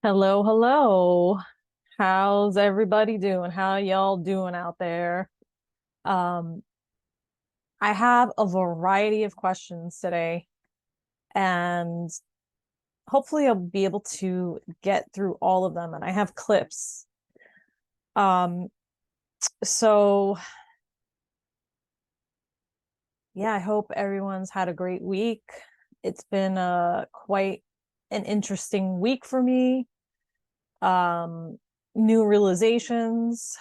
Hello, hello. How's everybody doing? How y'all doing out there? Um, I have a variety of questions today, and hopefully I'll be able to get through all of them. And I have clips. Um, so yeah, I hope everyone's had a great week. It's been quite an interesting week for me. Um, new realizations,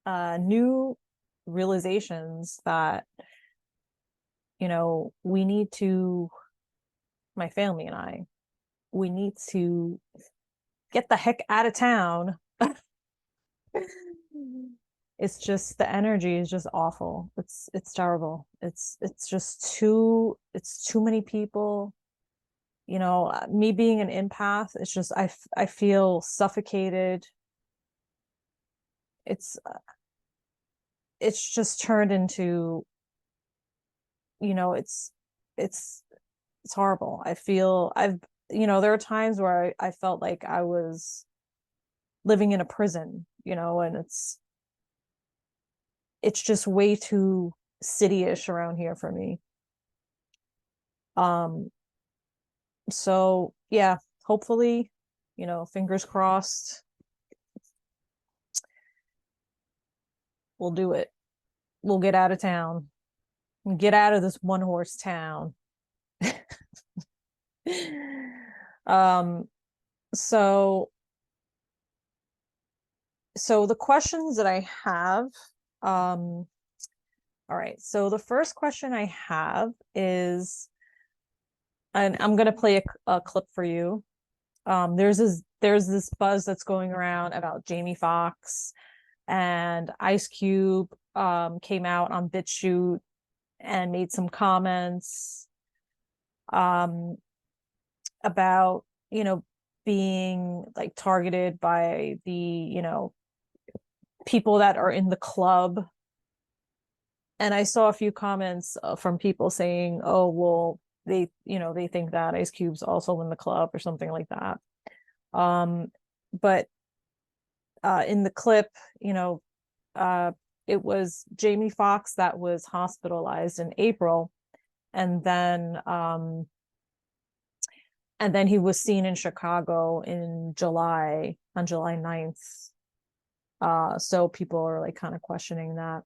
new realizations that we need to, my family and I, we need to get the heck out of town. It's just the energy is just awful. It's terrible. It's too many people. Me being an empath, it's just I feel suffocated. It's it's just turned into, you know, it's it's horrible. There are times where I felt like I was living in a prison, and it's just way too city-ish around here for me. Um, so yeah, hopefully, fingers crossed, we'll do it. We'll get out of town. Get out of this one horse town. Um, so so the questions that I have, um, all right. So the first question I have is, and I'm gonna play a clip for you. There's this buzz that's going around about Jamie Foxx and Ice Cube came out on BitChute and made some comments um about, being like targeted by the, people that are in the club. And I saw a few comments from people saying, "Oh, well, they think that Ice Cube's also in the club or something like that." Um, but in the clip, uh, it was Jamie Foxx that was hospitalized in April, and then he was seen in Chicago in July, on July 9th. So people are like kind of questioning that.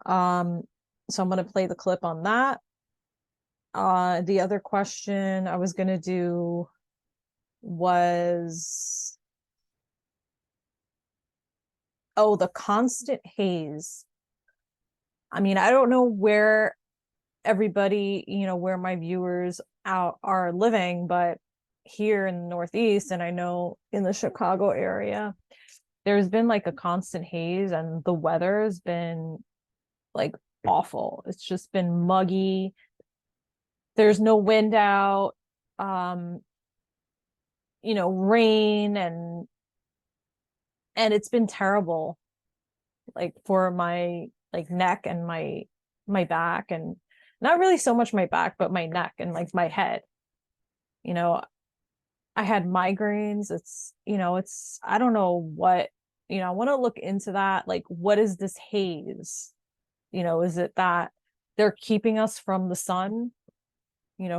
Um, so I'm gonna play the clip on that. The other question I was gonna do was, oh, the constant haze. I mean, I don't know where everybody, where my viewers out are living, but here in the Northeast, and I know in the Chicago area, there's been like a constant haze, and the weather has been like awful. It's just been muggy. There's no wind out, um, rain, and it's been terrible, like for my like neck and my back, and not really so much my back, but my neck and like my head. You know, I had migraines. I don't know what, I want to look into that. Like, what is this haze? Is it that they're keeping us from the sun,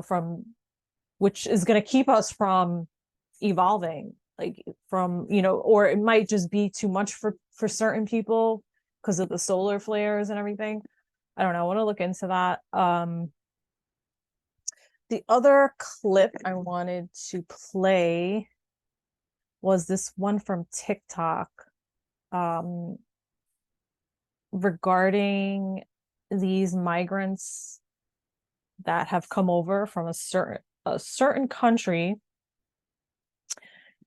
from which is going to keep us from evolving, like from, or it might just be too much for certain people because of the solar flares and everything. I don't know. I want to look into that. The other clip I wanted to play was this one from TikTok, um, regarding these migrants that have come over from a certain country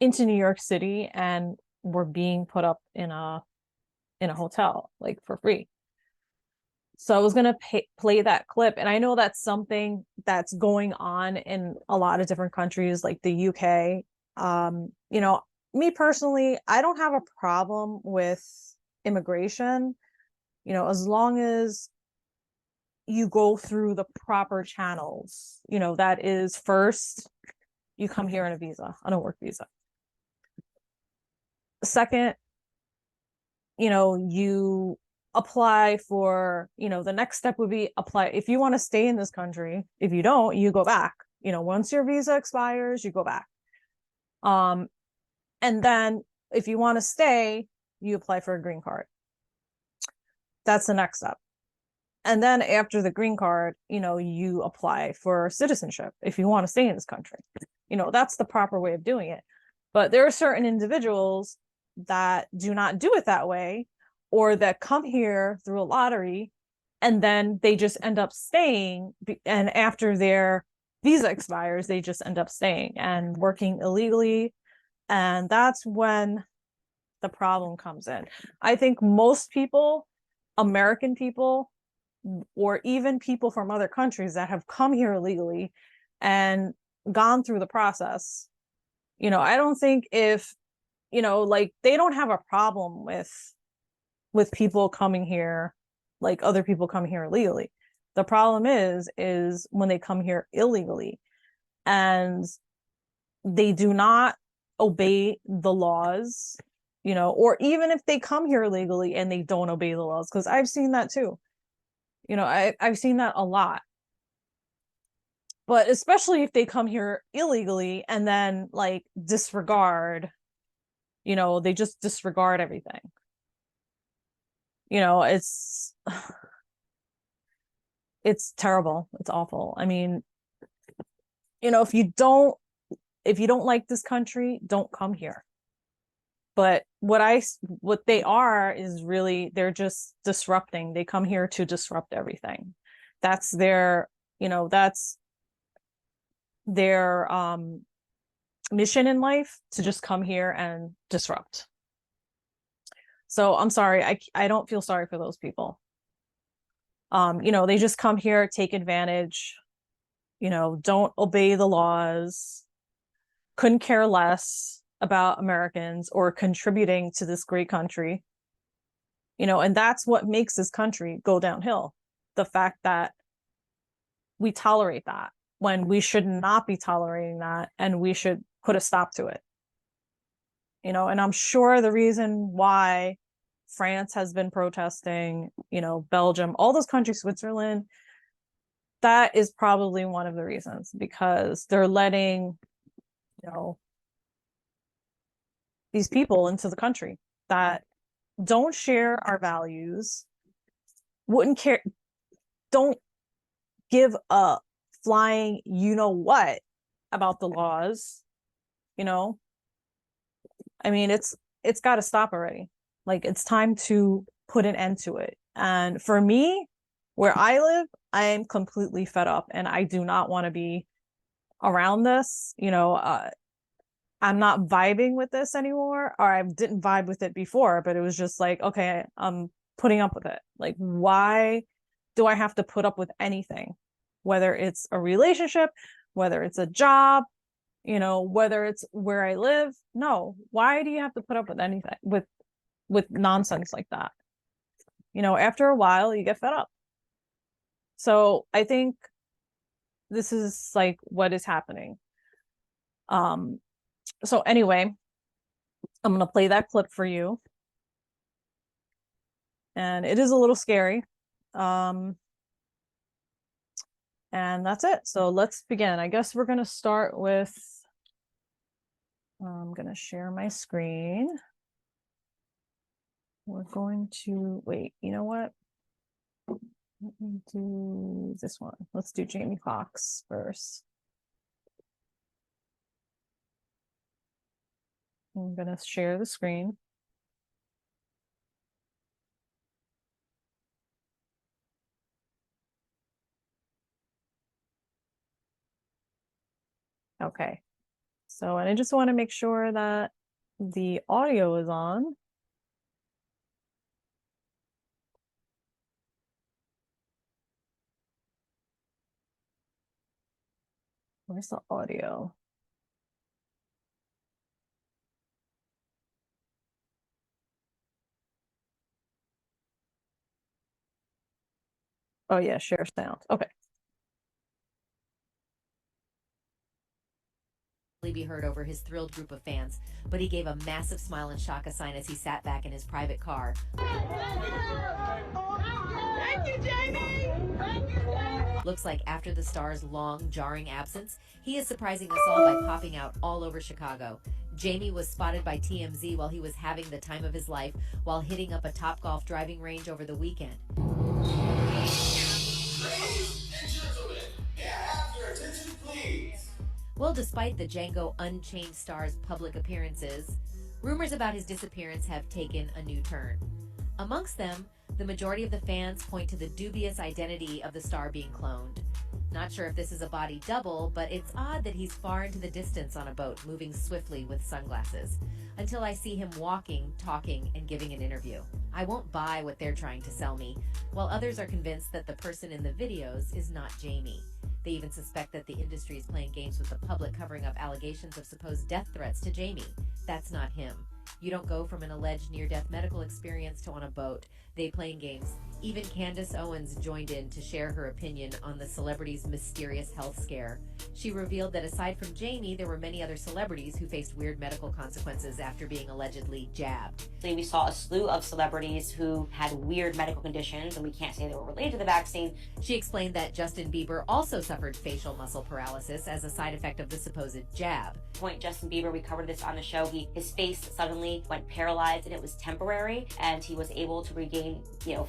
into New York City and were being put up in a hotel like for free. So I was gonna play that clip, and I know that's something that's going on in a lot of different countries, like the UK. Me personally, I don't have a problem with immigration, as long as you go through the proper channels. That is, first, you come here on a visa, on a work visa. second, you apply for, the next step would be apply if you want to stay in this country. If you don't, you go back. Once your visa expires, you go back. And then if you want to stay, you apply for a green card. That's the next step. And then after the green card, you apply for citizenship if you want to stay in this country. That's the proper way of doing it. But there are certain individuals that do not do it that way, or that come here through a lottery and then they just end up staying. And after their visa expires, they just end up staying and working illegally. And that's when the problem comes in. I think most people, American people, or even people from other countries that have come here illegally and gone through the process, I don't think if, like, they don't have a problem with people coming here, like other people coming here illegally. The problem is when they come here illegally and they do not obey the laws, or even if they come here illegally and they don't obey the laws, because I've seen that too. I've seen that a lot. But especially if they come here illegally and then like disregard, they just disregard everything. It's terrible. It's awful. I mean, if you don't like this country, don't come here. But what they are is really, they're just disrupting. They come here to disrupt everything. That's their, that's their mission in life, to just come here and disrupt. So I'm sorry, I don't feel sorry for those people. They just come here, take advantage, don't obey the laws, couldn't care less about Americans or contributing to this great country. And that's what makes this country go downhill. The fact that we tolerate that when we should not be tolerating that, and we should put a stop to it. And I'm sure the reason why France has been protesting, Belgium, all those countries, Switzerland, that is probably one of the reasons, because they're letting, these people into the country that don't share our values, wouldn't care, don't give a flying what about the laws. I mean, it's got to stop already. Like, it's time to put an end to it. And for me, where I live, I am completely fed up, and I do not want to be around this. I'm not vibing with this anymore, or I didn't vibe with it before, but it was just like, okay, I'm putting up with it. Like, why do I have to put up with anything? Whether it's a relationship, whether it's a job, whether it's where I live. No, why do you have to put up with anything, with nonsense like that? After a while, you get fed up. So I think this is like what is happening. So anyway, I'm going to play that clip for you. And it is a little scary. And that's it. So let's begin. I guess we're going to start with, I'm going to share my screen. We're going to, wait, you know what? Let me do this one. Let's do Jamie Foxx first. I'm going to share the screen. Okay. So, and I just want to make sure that the audio is on. Where's the audio? Oh yeah, share sound. Okay. hardly be heard over his thrilled group of fans, but he gave a massive smile and shock a sign as he sat back in his private car. Thank you, Jamie! Thank you, Jamie! Looks like after the star's long, jarring absence, he is surprising us all by popping out all over Chicago. Jamie was spotted by TMZ while he was having the time of his life while hitting up a Topgolf driving range over the weekend. Ladies and gentlemen, may I have your attention, please? Well, despite the Django Unchained star's public appearances, rumors about his disappearance have taken a new turn. Amongst them, the majority of the fans point to the dubious identity of the star being cloned. Not sure if this is a body double, but it's odd that he's far into the distance on a boat, moving swiftly with sunglasses, until I see him walking, talking, and giving an interview. I won't buy what they're trying to sell me, while others are convinced that the person in the videos is not Jamie. They even suspect that the industry is playing games with the public, covering up allegations of supposed death threats to Jamie. That's not him. You don't go from an alleged near-death medical experience to on a boat. They playing games. Even Candace Owens joined in to share her opinion on the celebrity's mysterious health scare. She revealed that aside from Jamie, there were many other celebrities who faced weird medical consequences after being allegedly jabbed. We saw a slew of celebrities who had weird medical conditions, and we can't say they were related to the vaccine. She explained that Justin Bieber also suffered facial muscle paralysis as a side effect of the supposed jab. Justin Bieber, we covered this on the show, his face suddenly went paralyzed, and it was temporary, and he was able to regain,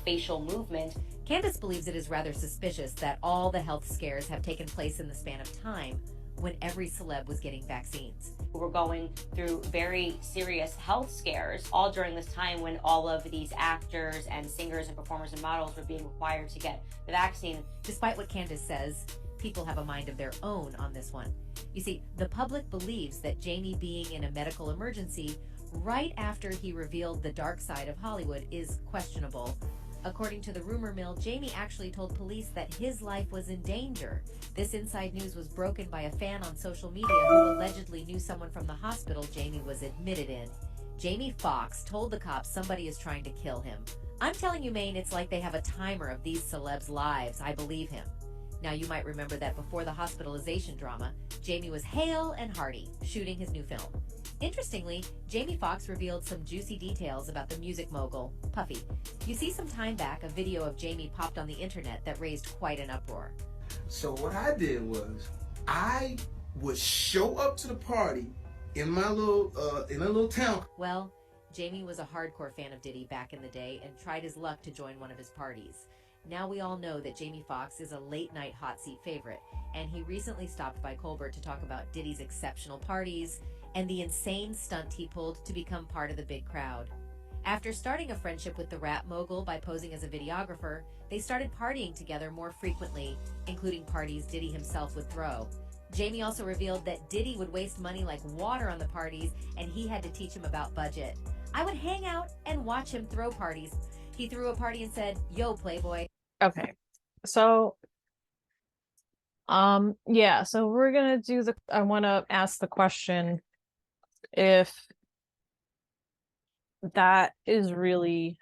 facial movement. Candace believes it is rather suspicious that all the health scares have taken place in the span of time when every celeb was getting vaccines. We were going through very serious health scares all during this time when all of these actors and singers and performers and models were being required to get the vaccine. Despite what Candace says, people have a mind of their own on this one. You see, the public believes that Jamie being in a medical emergency right after he revealed the dark side of Hollywood is questionable. According to the rumor mill, Jamie actually told police that his life was in danger. This inside news was broken by a fan on social media who allegedly knew someone from the hospital Jamie was admitted in. Jamie Foxx told the cops somebody is trying to kill him. I'm telling you, Maine, it's like they have a timer of these celebs' lives. I believe him. Now, you might remember that before the hospitalization drama, Jamie was hale and hearty, shooting his new film. Interestingly, Jamie Foxx revealed some juicy details about the music mogul, Puffy. You see some time back, a video of Jamie popped on the internet that raised quite an uproar. So what I did was, I would show up to the party in my little town. Well, Jamie was a hardcore fan of Diddy back in the day and tried his luck to join one of his parties. Now we all know that Jamie Foxx is a late-night hot seat favorite, and he recently stopped by Colbert to talk about Diddy's exceptional parties and the insane stunt he pulled to become part of the big crowd. After starting a friendship with the rap mogul by posing as a videographer, they started partying together more frequently, including parties Diddy himself would throw. Jamie also revealed that Diddy would waste money like water on the parties, and he had to teach him about budget. I would hang out and watch him throw parties. He threw a party and said, "Yo, Playboy." Okay. So yeah, so we're gonna do I want to ask the question if that was really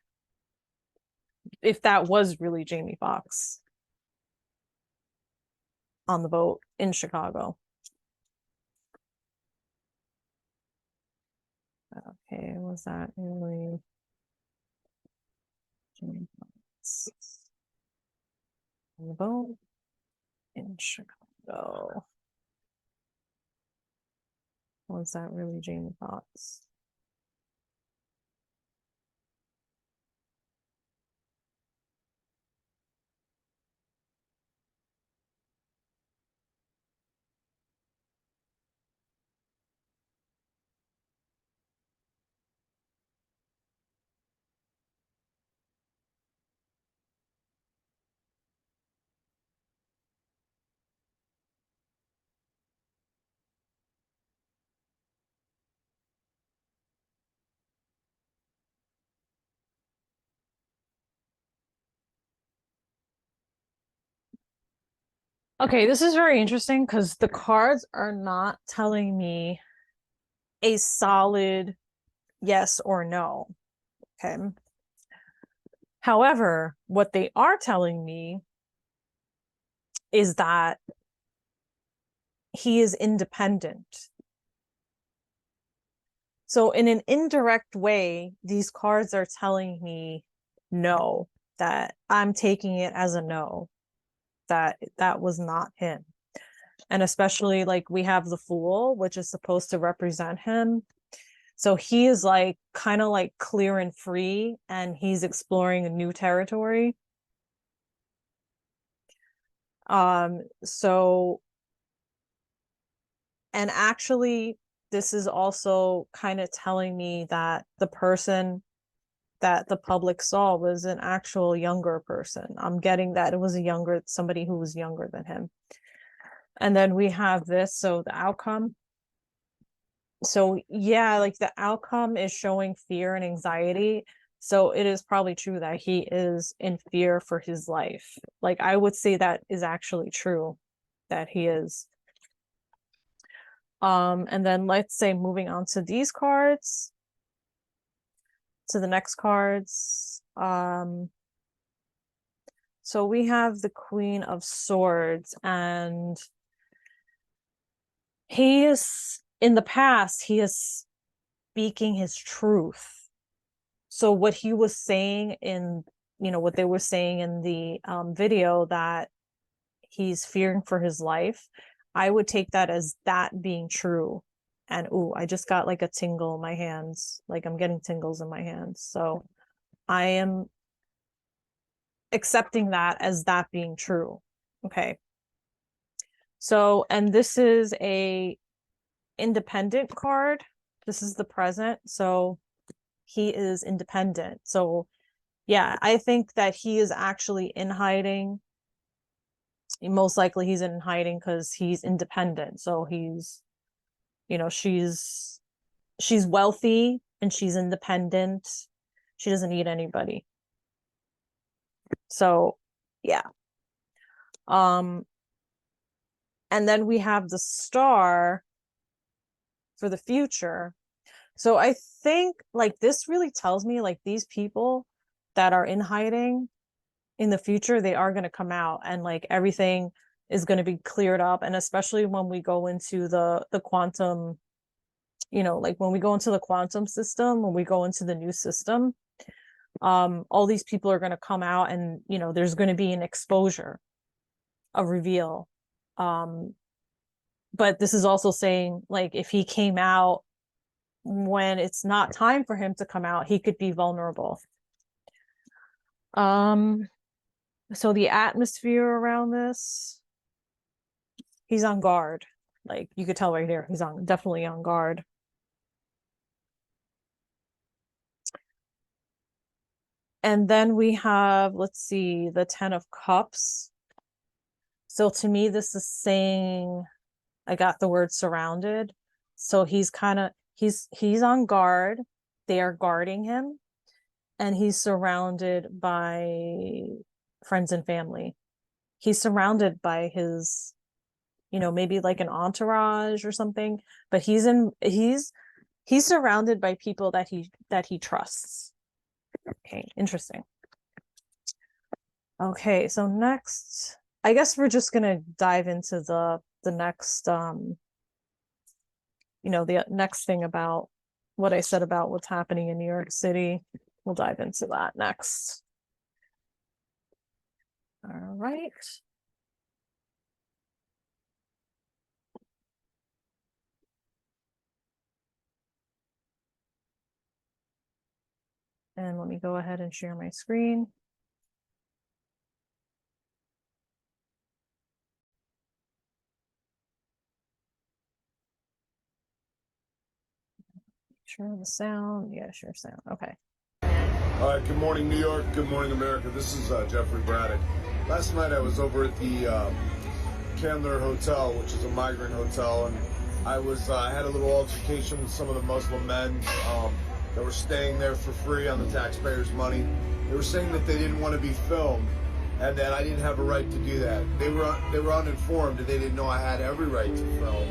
Jamie Foxx on the boat in Chicago. Okay, was that really Jamie Foxx on the boat in Chicago? Was that really Jamie Foxx? Okay, this is very interesting because the cards are not telling me a solid yes or no. Okay. However, what they are telling me is that he is independent So in an indirect way, these cards are telling me no, that I'm taking it as a no, that that was not him. And especially like we have the Fool, which is supposed to represent him. So he is like kind of like clear and free, and he's exploring a new territory. So, and actually, this is also kind of telling me that the person that the public saw was an actual younger person. I'm getting that it was somebody who was younger than him. And then we have this, so the outcome. So yeah, like the outcome is showing fear and anxiety. So it is probably true that he is in fear for his life. Like I would say that is actually true, that he is. And then let's say moving on to these cards, to the next cards. So we have the Queen of Swords, and he is, in the past, he is speaking his truth. So what he was saying in, what they were saying in the video, that he's fearing for his life, I would take that as that being true. And ooh, I just got like a tingle in my hands. Like I'm getting tingles in my hands. So I am accepting that as that being true. Okay. So, and this is a independent card. This is the present. So he is independent. So yeah, I think that he is actually in hiding. Most likely he's in hiding because he's independent. So he's, she's wealthy and she's independent. She doesn't need anybody. So yeah. And then we have the Star for the future. So I think like this really tells me like these people that are in hiding in the future, they are going to come out, and like everything is going to be cleared up. And especially when we go into the quantum, like when we go into the quantum system, when we go into the new system, all these people are going to come out, and there's going to be an exposure, a reveal. But this is also saying like if he came out when it's not time for him to come out, he could be vulnerable. So the atmosphere around this, he's on guard. Like you could tell right there, he's definitely on guard. And then we have, let's see, the 10 of Cups. So to me, this is saying, I got the word surrounded. So he's on guard. They are guarding him, and he's surrounded by friends and family. He's surrounded by his, maybe like an entourage or something, but he's surrounded by people that he trusts. Okay, interesting. Okay, so next, I guess we're just gonna dive into the next the next thing about what I said about what's happening in New York City. We'll dive into that next. All right. And let me go ahead and share my screen. Share the sound. Yeah, share sound. Okay. All right, good morning, New York. Good morning, America. This is Jeffrey Braddock. Last night I was over at the Candler Hotel, which is a migrant hotel, and I had a little altercation with some of the Muslim men that were staying there for free on the taxpayers' money. They were saying that they didn't want to be filmed and that I didn't have a right to do that. They were uninformed, and they didn't know I had every right to film.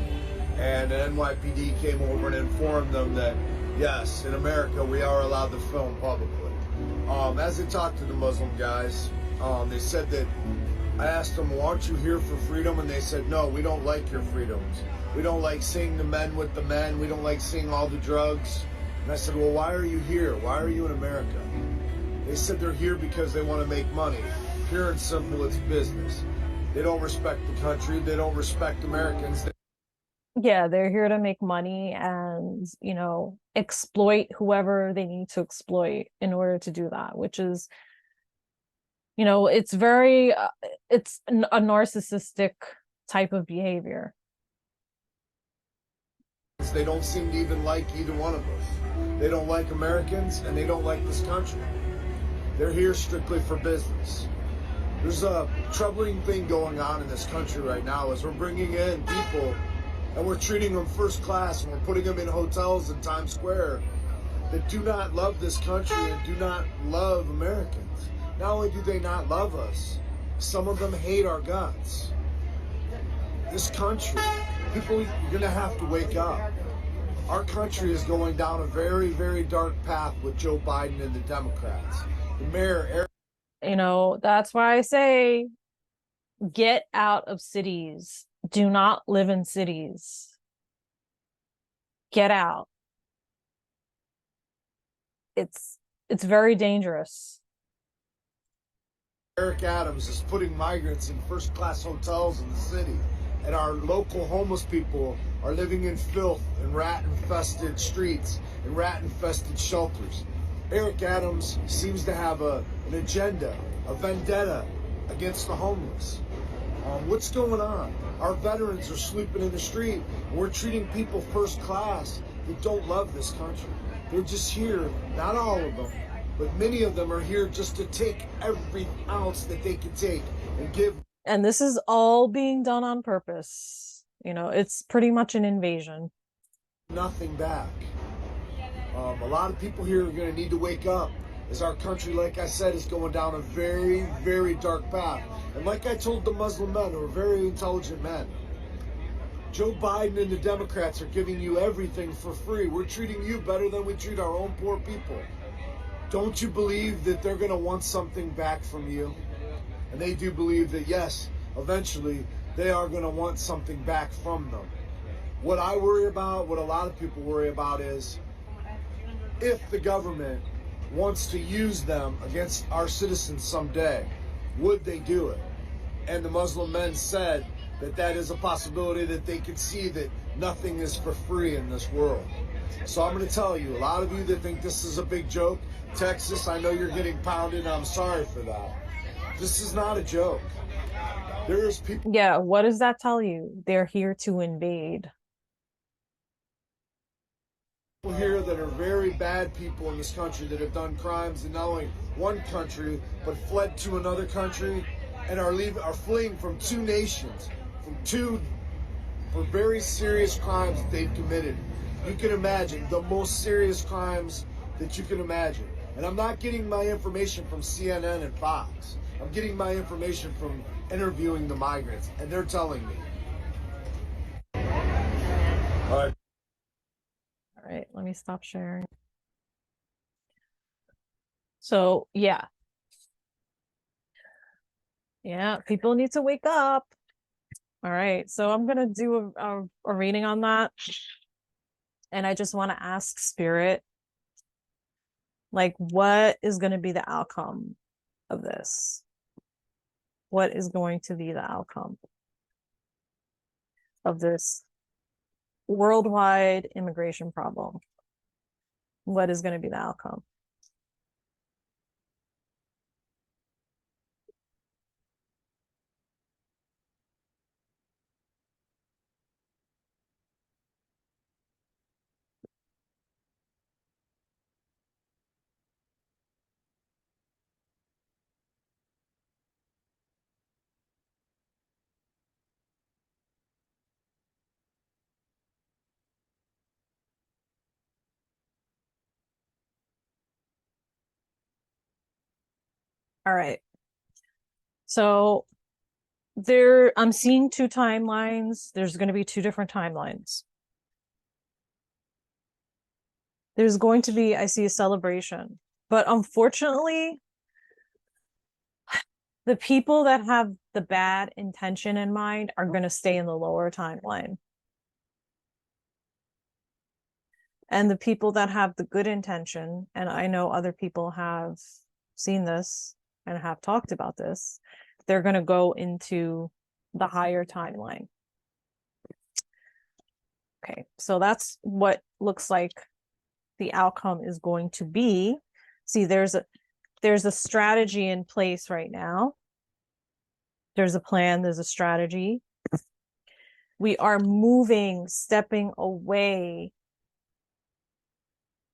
And an NYPD came over and informed them that, yes, in America, we are allowed to film publicly. As I talked to the Muslim guys, they said that I asked them, well, aren't you here for freedom? And they said, no, we don't like your freedoms. We don't like seeing the men with the men. We don't like seeing all the drugs. And I said, well, why are you here? Why are you in America? They said they're here because they want to make money. Pure and simple, it's business. They don't respect the country. They don't respect Americans. Yeah, they're here to make money and, you know, exploit whoever they need to exploit in order to do that, which is, you know, it's very, it's a narcissistic type of behavior. They don't seem to even like either one of us. They don't like Americans and they don't like this country. They're here strictly for business. There's a troubling thing going on in this country right now as we're bringing in people and we're treating them first class and we're putting them in hotels in Times Square that do not love this country and do not love Americans. Not only do they not love us, some of them hate our guts. This country, people, you're gonna have to wake up. Our country is going down a very, very dark path with Joe Biden and the Democrats. The mayor, You know, that's why I say get out of cities. Do not live in cities. Get out. It's very dangerous. Eric Adams is putting migrants in first-class hotels in the city, and our local homeless people are living in filth and rat-infested streets and rat-infested shelters. Eric Adams seems to have an agenda, a vendetta against the homeless. What's going on? Our veterans are sleeping in the street. We're treating people first class that don't love this country. They're just here, not all of them, but many of them are here just to take every ounce that they can take and give. And this is all being done on purpose. You know, it's pretty much an invasion. Nothing back. A lot of people here are going to need to wake up as our country, like I said, is going down a very, very dark path. And like I told the Muslim men, who are very intelligent men, Joe Biden and the Democrats are giving you everything for free. We're treating you better than we treat our own poor people. Don't you believe that they're going to want something back from you? And they do believe that, yes, eventually they are going to want something back from them. What I worry about, what a lot of people worry about is if the government wants to use them against our citizens someday, would they do it? And the Muslim men said that that is a possibility, that they could see that nothing is for free in this world. So I'm going to tell you, a lot of you that think this is a big joke, Texas, I know you're getting pounded, and I'm sorry for that. This is not a joke. There's people. Yeah, what does that tell you? They're here to invade. Here that are very bad people in this country that have done crimes in not only one country but fled to another country and are fleeing from two nations, for very serious crimes that they've committed. You can imagine the most serious crimes that you can imagine. And I'm not getting my information from CNN and Fox. I'm getting my information from interviewing the migrants, and they're telling me. All right. All right, let me stop sharing. So, yeah. Yeah, people need to wake up. All right, so I'm going to do a reading on that. And I just want to ask Spirit, like, what is going to be the outcome of this? What is going to be the outcome of this worldwide immigration problem? What is going to be the outcome? All right. So I'm seeing two timelines. There's going to be two different timelines. There's going to be, I see a celebration, but unfortunately, The people that have the bad intention in mind are going to stay in the lower timeline. And the people that have the good intention, and I know other people have seen this and have talked about this, they're going to go into the higher timeline. Okay, so that's what looks like the outcome is going to be. See, there's a strategy in place right now. There's a plan, there's a strategy. We are moving, stepping away.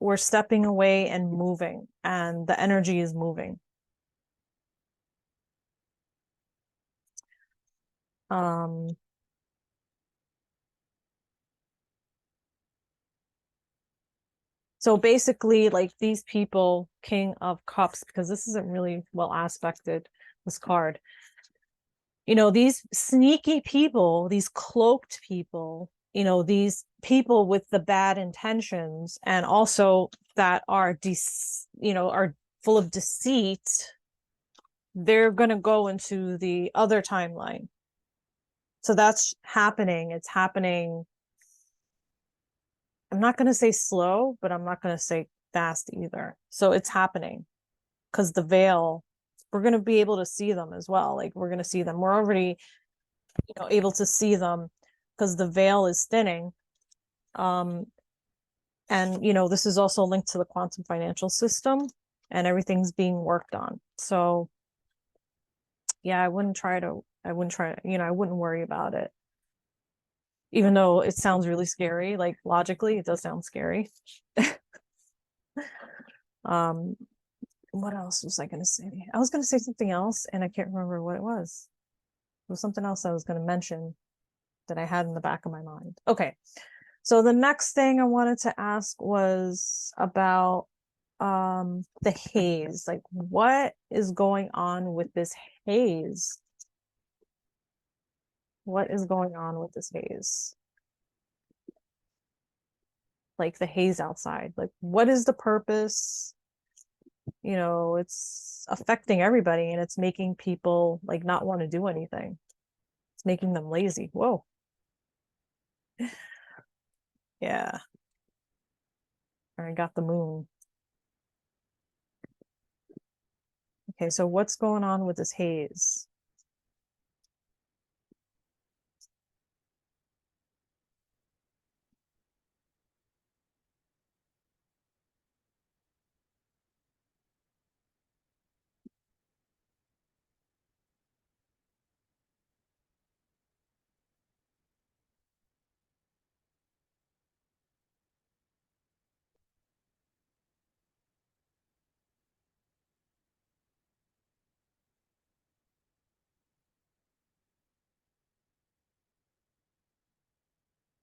We're stepping away and moving, and the energy is moving. So basically, like these people, King of Cups, because this isn't really well aspected, this card. You know, these sneaky people, these cloaked people, you know, these people with the bad intentions, and also that are, are full of deceit, they're going to go into the other timeline. So that's happening. It's happening. I'm not going to say slow, but I'm not going to say fast either. So it's happening because the veil, we're going to be able to see them as well. Like we're going to see them. We're already, able to see them because the veil is thinning. And, this is also linked to the quantum financial system, and everything's being worked on. So yeah, I wouldn't worry about it. Even though it sounds really scary, like logically, it does sound scary. What else was I going to say? I was going to say something else, and I can't remember what it was. It was something else I was going to mention that I had in the back of my mind. Okay. So the next thing I wanted to ask was about the haze. Like, what is going on with this haze? What is going on with this haze? Like the haze outside. Like, what is the purpose? It's affecting everybody, and it's making people like not want to do anything. It's making them lazy. Whoa. Yeah. I got the moon. Okay, so what's going on with this haze?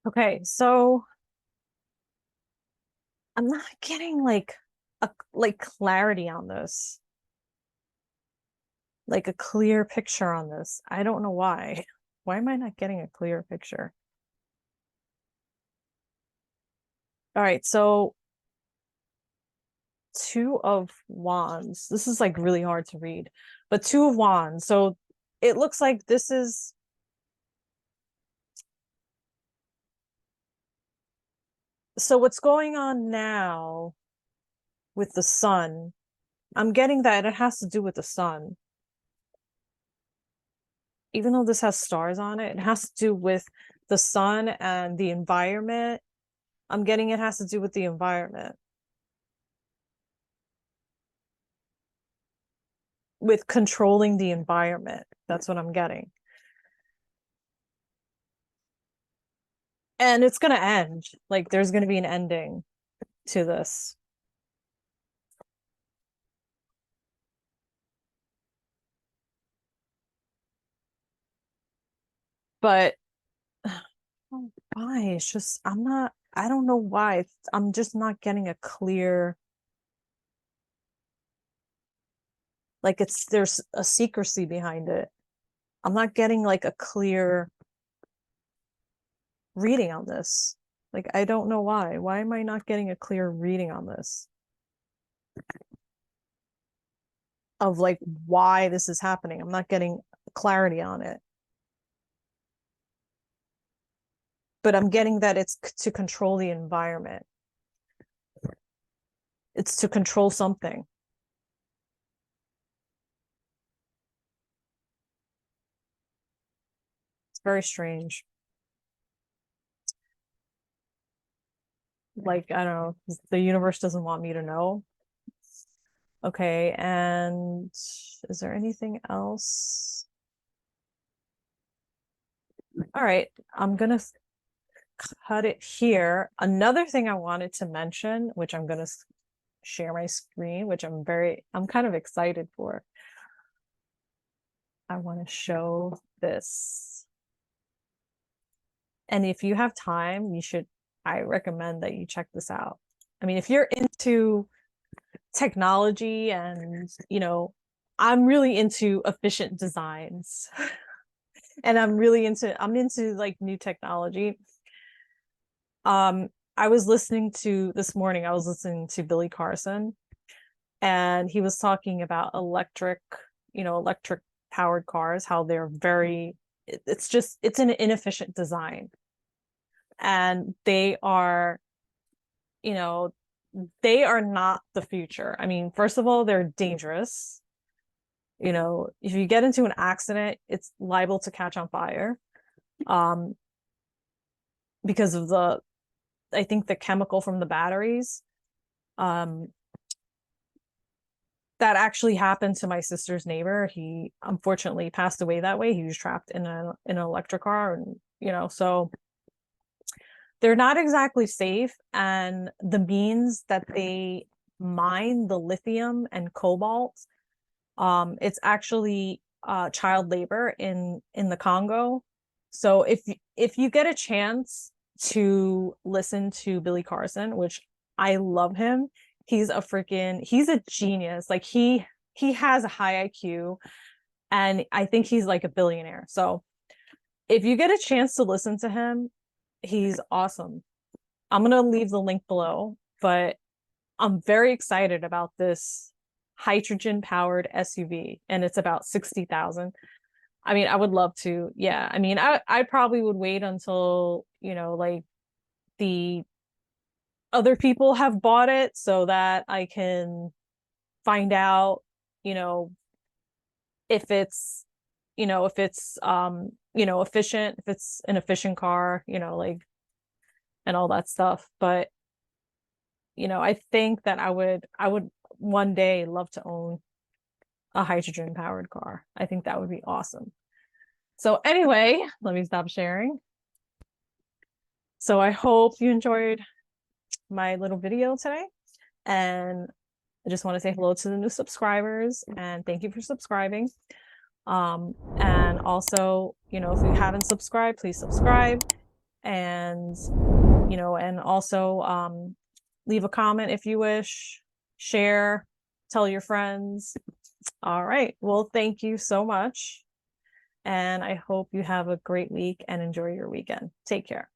Okay, so I'm not getting like clarity on this. Like a clear picture on this. I don't know why. Why am I not getting a clear picture? All right, so Two of Wands. This is like really hard to read, but Two of Wands. So it looks like this is so what's going on now with the sun. I'm getting that it has to do with the sun. Even though this has stars on it, it has to do with the sun and the environment. I'm getting it has to do with the environment. With controlling the environment. That's what I'm getting. And it's going to end. Like there's going to be an ending to this. But why? It's just, I don't know why. I'm just not getting a clear, like there's a secrecy behind it. I'm not getting like a clear reading on this. Like, I don't know why. Why am I not getting a clear reading on this? of like why this is happening. I'm not getting clarity on it. But I'm getting that it's to control the environment. It's to control something. It's very strange. Like, I don't know, the universe doesn't want me to know. Okay, and is there anything else? All right, I'm gonna cut it here. Another thing I wanted to mention, which I'm gonna share my screen, which I'm kind of excited for. I want to show this. And if you have time, I recommend that you check this out. I mean, if you're into technology and, I'm really into efficient designs and I'm into like new technology. This morning, I was listening to Billy Carson, and he was talking about electric powered cars, how they're it's an inefficient design. And they are not the future. I mean, first of all, they're dangerous. If you get into an accident, it's liable to catch on fire. Because of I think the chemical from the batteries. That actually happened to my sister's neighbor. He unfortunately passed away that way. He was trapped in an electric car, and so they're not exactly safe. And the means that they mine the lithium and cobalt, it's actually child labor in the Congo. So if you get a chance to listen to Billy Carson, which I love him, he's a genius. Like he has a high IQ, and I think he's like a billionaire. So if you get a chance to listen to him, he's awesome. I'm going to leave the link below, but I'm very excited about this hydrogen powered SUV, and it's about 60,000. I mean, I would love to. Yeah. I mean, I probably would wait until, like the other people have bought it so that I can find out, if it's, efficient, if it's an efficient car, like, and all that stuff. But, I think that I would one day love to own a hydrogen powered car. I think that would be awesome. So anyway, let me stop sharing. So I hope you enjoyed my little video today, and I just want to say hello to the new subscribers and thank you for subscribing. And also, if you haven't subscribed, please subscribe, and and also leave a comment if you wish, share, tell your friends. All right, well, thank you so much, and I hope you have a great week and enjoy your weekend. Take care.